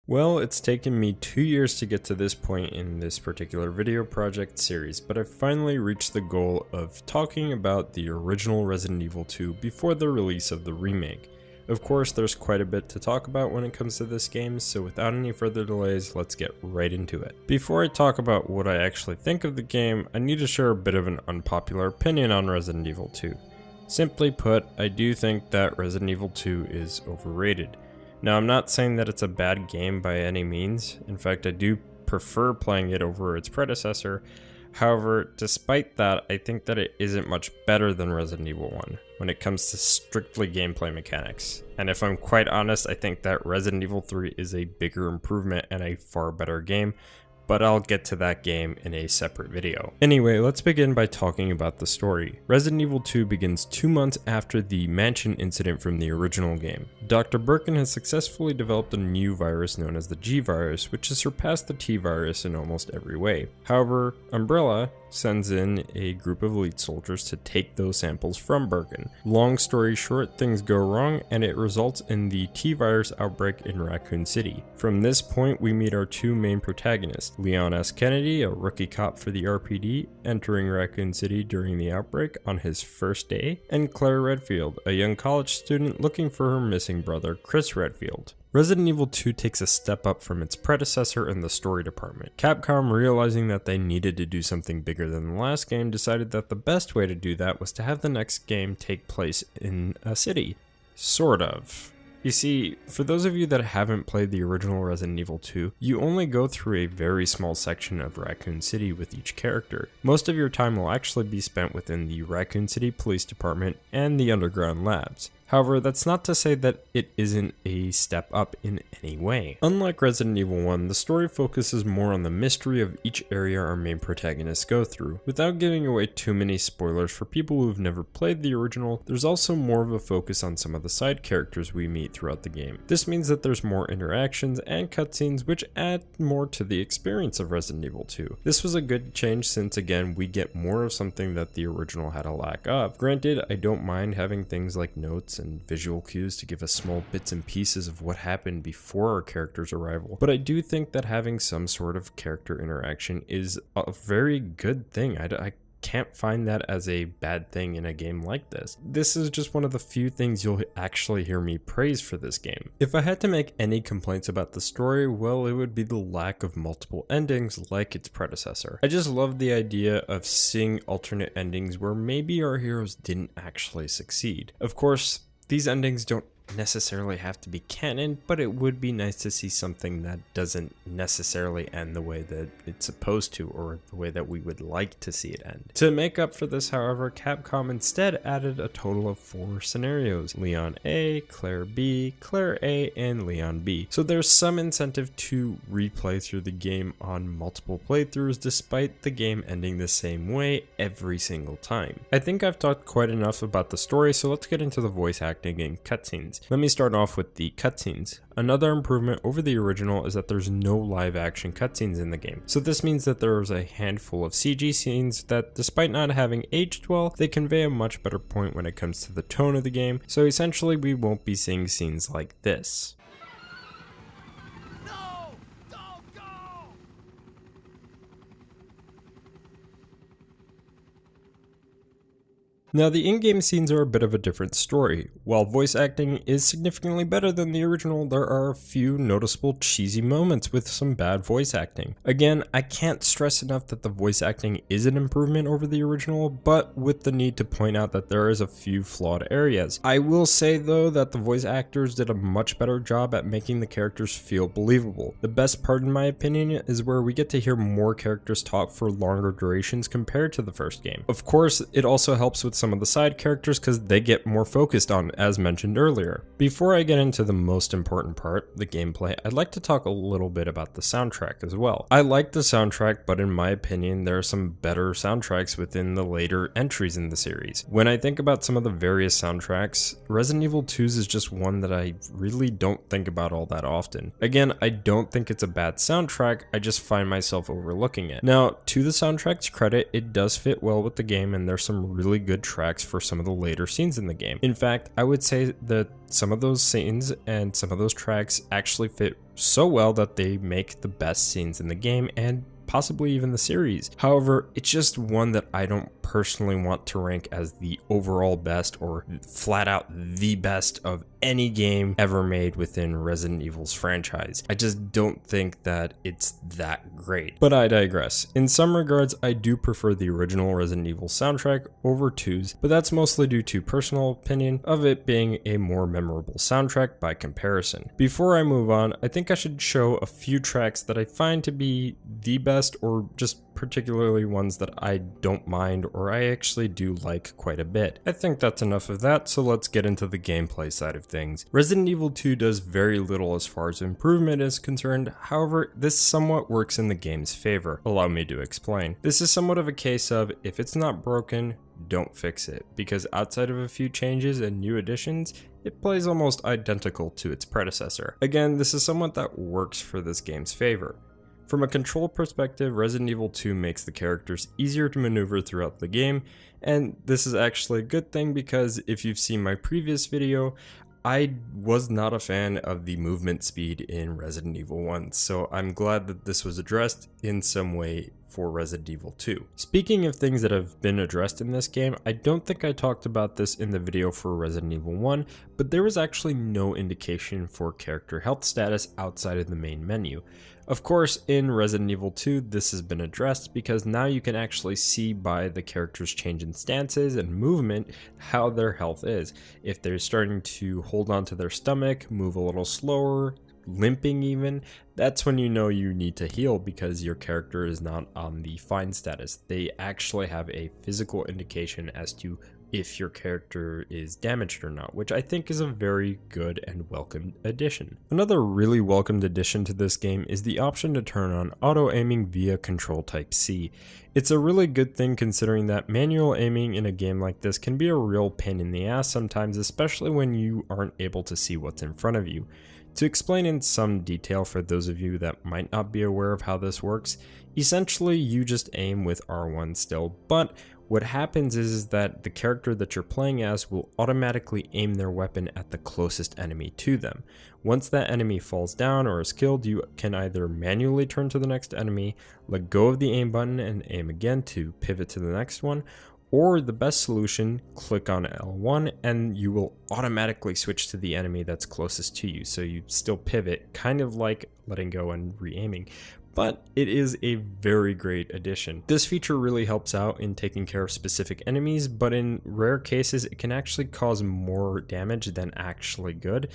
Well, it's taken me 2 years to get to this point in this particular video project series, but I finally reached the goal of talking about the original Resident Evil 2 before the release of the remake. Of course, there's quite a bit to talk about when it comes to this game, so without any further delays, let's get right into it. Before I talk about what I actually think of the game, I need to share a bit of an unpopular opinion on Resident Evil 2. Simply put, I do think that Resident Evil 2 is overrated. Now, I'm not saying that it's a bad game by any means. In fact, I do prefer playing it over its predecessor. However, despite that, I think that it isn't much better than Resident Evil 1 when it comes to strictly gameplay mechanics. And if I'm quite honest, I think that Resident Evil 3 is a bigger improvement and a far better game, but I'll get to that game in a separate video. Anyway, let's begin by talking about the story. Resident Evil 2 begins 2 months after the mansion incident from the original game. Dr. Birkin has successfully developed a new virus known as the G virus, which has surpassed the T virus in almost every way. However, Umbrella sends in a group of elite soldiers to take those samples from Birkin. Long story short, things go wrong and it results in the T-virus outbreak in Raccoon City. From this point, we meet our two main protagonists, Leon S. Kennedy, a rookie cop for the RPD, entering Raccoon City during the outbreak on his first day, and Claire Redfield, a young college student looking for her missing brother, Chris Redfield. Resident Evil 2 takes a step up from its predecessor in the story department. Capcom, realizing that they needed to do something bigger than the last game, decided that the best way to do that was to have the next game take place in a city. Sort of. You see, for those of you that haven't played the original Resident Evil 2, you only go through a very small section of Raccoon City with each character. Most of your time will actually be spent within the Raccoon City Police Department and the underground labs. However, that's not to say that it isn't a step up in any way. Unlike Resident Evil 1, the story focuses more on the mystery of each area our main protagonists go through. Without giving away too many spoilers for people who've never played the original, there's also more of a focus on some of the side characters we meet throughout the game. This means that there's more interactions and cutscenes which add more to the experience of Resident Evil 2. This was a good change since, again, we get more of something that the original had a lack of. Granted, I don't mind having things like notes and visual cues to give us small bits and pieces of what happened before our character's arrival, but I do think that having some sort of character interaction is a very good thing. I can't find that as a bad thing in a game like this. This is just one of the few things you'll actually hear me praise for this game. If I had to make any complaints about the story, well, it would be the lack of multiple endings like its predecessor. I just love the idea of seeing alternate endings where maybe our heroes didn't actually succeed. Of course, these endings don't necessarily have to be canon, but it would be nice to see something that doesn't necessarily end the way that it's supposed to, or the way that we would like to see it end. To make up for this, however, Capcom instead added a total of 4 scenarios: Leon A, Claire B, Claire A, and Leon B. So there's some incentive to replay through the game on multiple playthroughs despite the game ending the same way every single time. I think I've talked quite enough about the story, so let's get into the voice acting and cutscenes. Let me start off with the cutscenes. Another improvement over the original is that there's no live action cutscenes in the game. So this means that there's a handful of CG scenes that, despite not having aged well, they convey a much better point when it comes to the tone of the game. So essentially we won't be seeing scenes like this. Now, the in-game scenes are a bit of a different story. While voice acting is significantly better than the original, there are a few noticeable cheesy moments with some bad voice acting. Again, I can't stress enough that the voice acting is an improvement over the original, but with the need to point out that there is a few flawed areas. I will say though that the voice actors did a much better job at making the characters feel believable. The best part in my opinion is where we get to hear more characters talk for longer durations compared to the first game. Of course, it also helps with some of the side characters because they get more focused on, as mentioned earlier. Before I get into the most important part, the gameplay, I'd like to talk a little bit about the soundtrack as well. I like the soundtrack, but in my opinion, there are some better soundtracks within the later entries in the series. When I think about some of the various soundtracks, Resident Evil 2's is just one that I really don't think about all that often. Again, I don't think it's a bad soundtrack, I just find myself overlooking it. Now, to the soundtrack's credit, it does fit well with the game and there's some really good tracks for some of the later scenes in the game. In fact, I would say that some of those scenes and some of those tracks actually fit so well that they make the best scenes in the game and possibly even the series. However, it's just one that I don't personally want to rank as the overall best or flat out the best of any game ever made within Resident Evil's franchise. I just don't think that it's that great. But I digress. In some regards, I do prefer the original Resident Evil soundtrack over 2's, but that's mostly due to personal opinion of it being a more memorable soundtrack by comparison. Before I move on, I think I should show a few tracks that I find to be the best, or just particularly ones that I don't mind or I actually do like quite a bit. I think that's enough of that, so let's get into the gameplay side of things. Resident Evil 2 does very little as far as improvement is concerned, however, this somewhat works in the game's favor. Allow me to explain. This is somewhat of a case of, if it's not broken, don't fix it, because outside of a few changes and new additions, it plays almost identical to its predecessor. Again, this is somewhat that works for this game's favor. From a control perspective, Resident Evil 2 makes the characters easier to maneuver throughout the game, and this is actually a good thing because if you've seen my previous video, I was not a fan of the movement speed in Resident Evil 1, so I'm glad that this was addressed in some way for Resident Evil 2. Speaking of things that have been addressed in this game, I don't think I talked about this in the video for Resident Evil 1, but there was actually no indication for character health status outside of the main menu. Of course, in Resident Evil 2, this has been addressed because now you can actually see by the character's change in stances and movement how their health is. If they're starting to hold on to their stomach, move a little slower, limping even, that's when you know you need to heal because your character is not on the fine status. They actually have a physical indication as to if your character is damaged or not, which I think is a very good and welcomed addition. Another really welcomed addition to this game is the option to turn on auto aiming via control type C. It's a really good thing considering that manual aiming in a game like this can be a real pain in the ass sometimes, especially when you aren't able to see what's in front of you. To explain in some detail for those of you that might not be aware of how this works, essentially you just aim with R1 still, but what happens is that the character that you're playing as will automatically aim their weapon at the closest enemy to them. Once that enemy falls down or is killed, you can either manually turn to the next enemy, let go of the aim button and aim again to pivot to the next one, or the best solution, click on L1 and you will automatically switch to the enemy that's closest to you. So you still pivot, kind of like letting go and re-aiming. But it is a very great addition. This feature really helps out in taking care of specific enemies, but in rare cases it can actually cause more damage than actually good.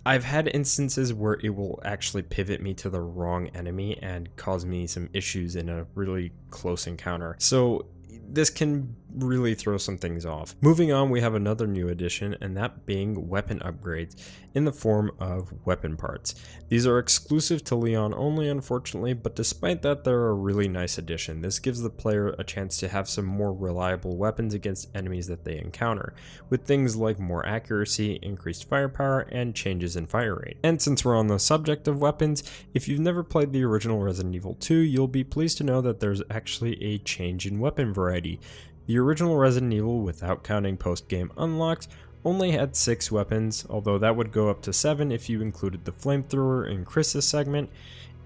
I've had instances where it will actually pivot me to the wrong enemy and cause me some issues in a really close encounter. So this can really throw some things off. Moving on, we have another new addition, and that being weapon upgrades in the form of weapon parts. These are exclusive to Leon only, unfortunately, but despite that, they're a really nice addition. This gives the player a chance to have some more reliable weapons against enemies that they encounter, with things like more accuracy, increased firepower, and changes in fire rate. And since we're on the subject of weapons, if you've never played the original Resident Evil 2, you'll be pleased to know that there's actually a change in weapon variety. The original Resident Evil, without counting post-game unlocks, only had 6 weapons, although that would go up to 7 if you included the flamethrower in Chris's segment.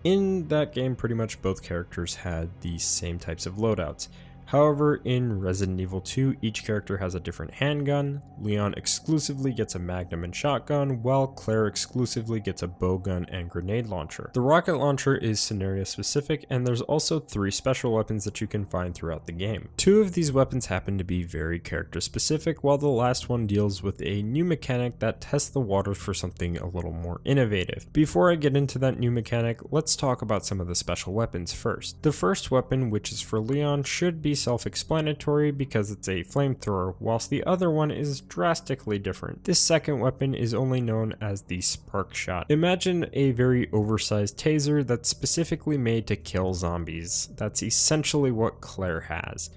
In that game, pretty much both characters had the same types of loadouts. However, in Resident Evil 2, each character has a different handgun. Leon exclusively gets a magnum and shotgun, while Claire exclusively gets a bowgun and grenade launcher. The rocket launcher is scenario specific, and there's also 3 special weapons that you can find throughout the game. 2 of these weapons happen to be very character specific, while the last one deals with a new mechanic that tests the waters for something a little more innovative. Before I get into that new mechanic, let's talk about some of the special weapons first. The first weapon, which is for Leon, should be self-explanatory because it's a flamethrower, whilst the other one is drastically different. This second weapon is only known as the spark shot. Imagine a very oversized taser that's specifically made to kill zombies. That's essentially what Claire has.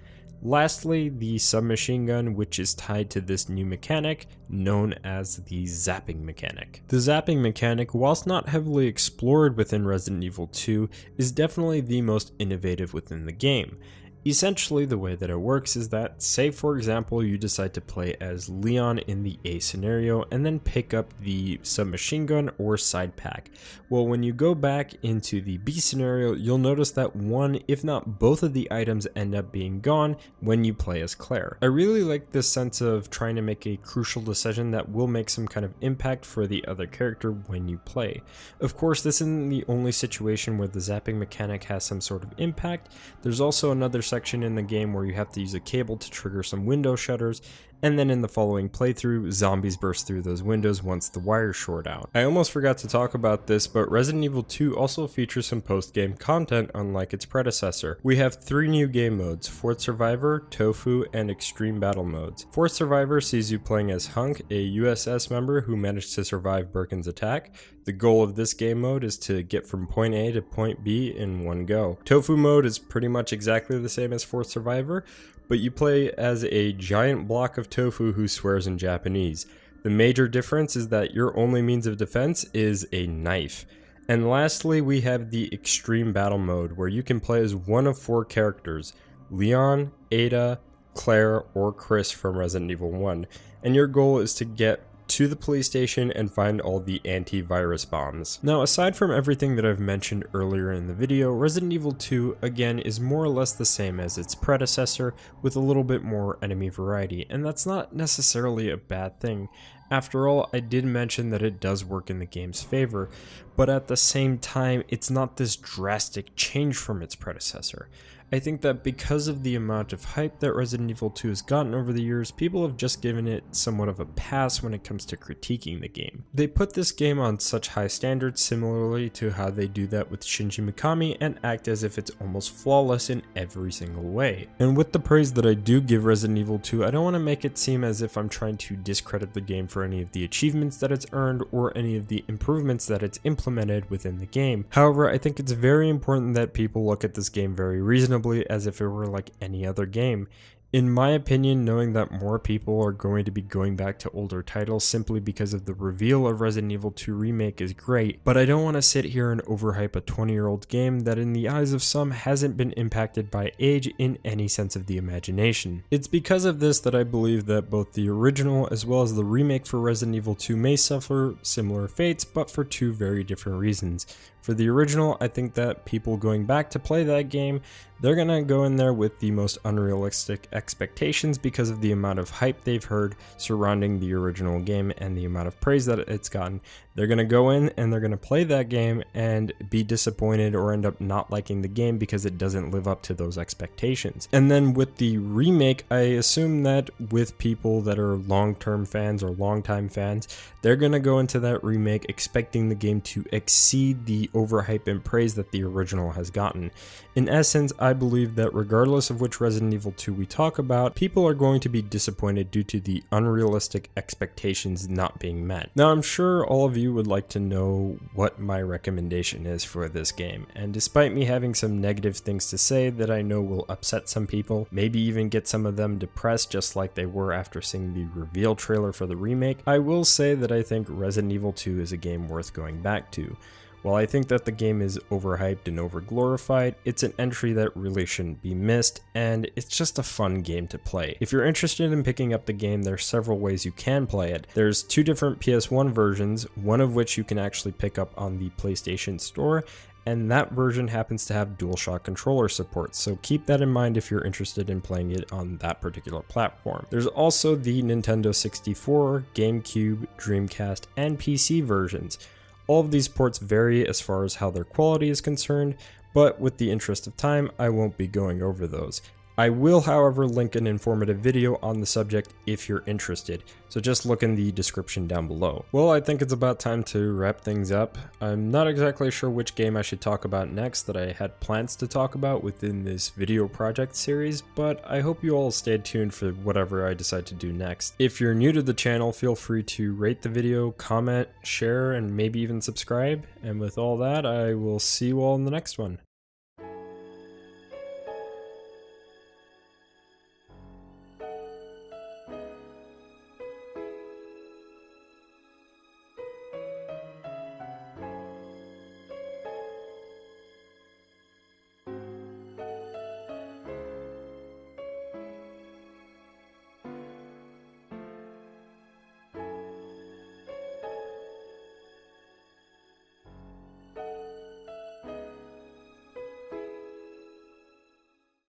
Lastly, the submachine gun, which is tied to this new mechanic known as the zapping mechanic. The zapping mechanic, whilst not heavily explored within Resident Evil 2, is definitely the most innovative within the game. Essentially, the way that it works is that, say for example, you decide to play as Leon in the A scenario and then pick up the submachine gun or side pack. Well, when you go back into the B scenario, you'll notice that one, if not both of the items end up being gone when you play as Claire. I really like this sense of trying to make a crucial decision that will make some kind of impact for the other character when you play. Of course, this isn't the only situation where the zapping mechanic has some sort of impact. There's also another section in the game where you have to use a cable to trigger some window shutters, and then in the following playthrough, zombies burst through those windows once the wires short out. I almost forgot to talk about this, but Resident Evil 2 also features some post-game content unlike its predecessor. We have 3 new game modes: Fourth Survivor, Tofu, and Extreme Battle modes. Fourth Survivor sees you playing as Hunk, a USS member who managed to survive Birkin's attack. The goal of this game mode is to get from point A to point B in one go. Tofu mode is pretty much exactly the same as Fourth Survivor, but you play as a giant block of tofu who swears in Japanese. The major difference is that your only means of defense is a knife. And lastly, we have the Extreme Battle mode, where you can play as one of 4 characters: Leon, Ada, Claire, or Chris from Resident Evil 1, and your goal is to get to the police station and find all the antivirus bombs. Now, aside from everything that I've mentioned earlier in the video, Resident Evil 2 again is more or less the same as its predecessor, with a little bit more enemy variety, and that's not necessarily a bad thing. After all, I did mention that it does work in the game's favor, but at the same time, it's not this drastic change from its predecessor. I think that because of the amount of hype that Resident Evil 2 has gotten over the years, people have just given it somewhat of a pass when it comes to critiquing the game. They put this game on such high standards, similarly to how they do that with Shinji Mikami, and act as if it's almost flawless in every single way. And with the praise that I do give Resident Evil 2, I don't want to make it seem as if I'm trying to discredit the game for any of the achievements that it's earned or any of the improvements that it's implemented within the game. However, I think it's very important that people look at this game very reasonably, as if it were like any other game. In my opinion, knowing that more people are going to be going back to older titles simply because of the reveal of Resident Evil 2 Remake is great, but I don't want to sit here and overhype a 20-year-old game that in the eyes of some hasn't been impacted by age in any sense of the imagination. It's because of this that I believe that both the original as well as the remake for Resident Evil 2 may suffer similar fates, but for 2 very different reasons. For the original, I think that people going back to play that game, they're gonna go in there with the most unrealistic expectations because of the amount of hype they've heard surrounding the original game and the amount of praise that it's gotten. They're gonna go in and they're gonna play that game and be disappointed or end up not liking the game because it doesn't live up to those expectations. And then with the remake, I assume that with people that are long-term fans or long-time fans, they're gonna go into that remake expecting the game to exceed the overhype and praise that the original has gotten. In essence, I believe that regardless of which Resident Evil 2 we talk about, people are going to be disappointed due to the unrealistic expectations not being met. Now, I'm sure all of you would like to know what my recommendation is for this game, and despite me having some negative things to say that I know will upset some people, maybe even get some of them depressed just like they were after seeing the reveal trailer for the remake, I will say that I think Resident Evil 2 is a game worth going back to. While I think that the game is overhyped and overglorified, it's an entry that really shouldn't be missed, and it's just a fun game to play. If you're interested in picking up the game, there's several ways you can play it. There's 2 different PS1 versions, one of which you can actually pick up on the PlayStation Store, and that version happens to have DualShock controller support, so keep that in mind if you're interested in playing it on that particular platform. There's also the Nintendo 64, GameCube, Dreamcast, and PC versions. All of these ports vary as far as how their quality is concerned, but with the interest of time, I won't be going over those. I will, however, link an informative video on the subject if you're interested, so just look in the description down below. Well, I think it's about time to wrap things up. I'm not exactly sure which game I should talk about next that I had plans to talk about within this video project series, but I hope you all stay tuned for whatever I decide to do next. If you're new to the channel, feel free to rate the video, comment, share, and maybe even subscribe. And with all that, I will see you all in the next one.